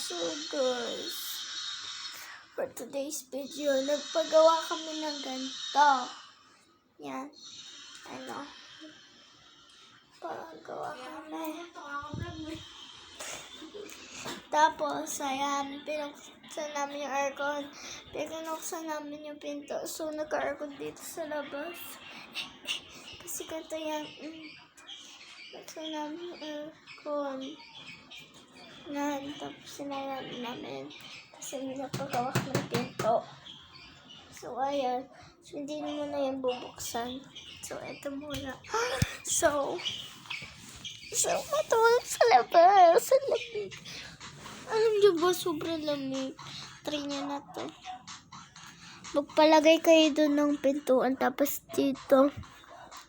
So guys, for today's video, nagpagawa kami ng ganito. Yan. Ano? Pagawa kami. Tapos, ayan, pinuksan namin yung aircon. Pinuksan namin yung pinto. So, nagka-aircon dito sa labas. Kasi ganito yan. Pinuksan namin yung aircon. Tapos sinayaan namin. Kasi napagawa kami ng pinto. So, ayan. So, hindi mo na yan bubuksan. So, ito muna. So, matulog sa labas. Sa lamig. Alam niyo ba, sobrang lamig. Try niya na to. Magpalagay kayo doon ng pintuan. Tapos dito,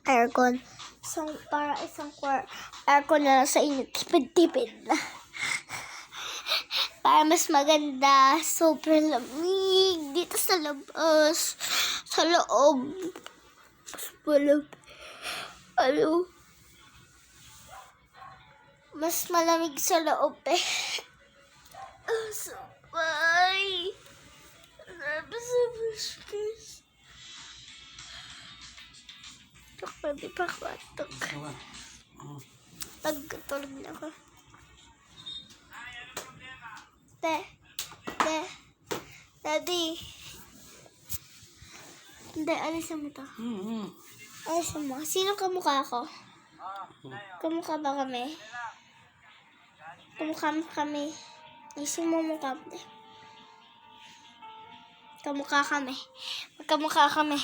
aircon. Para isang aircon na lang sa inyo. Tipid-tipid na. Para mas maganda. Sobrang lamig. Dito sa labas. Sa loob. Mas malamig. Ano? Mas malamig sa loob eh. Sabay. Sabay. Pwede pa katok. Pagkatulog na ako. Daddy. Hindi, alisin mo to. Alisin mo. Sino kamukha ko? Kamukha ba kami? Kamukha kami. Alisin mo mukha mo. Kamukha kami. Magkamukha kami.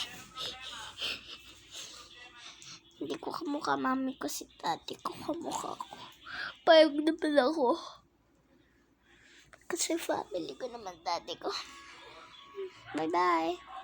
Hindi ko kamukha mami ko, si daddy ko kamukha ko. Payag naman ako. Kasi family ko naman daddy ko. Bye-bye.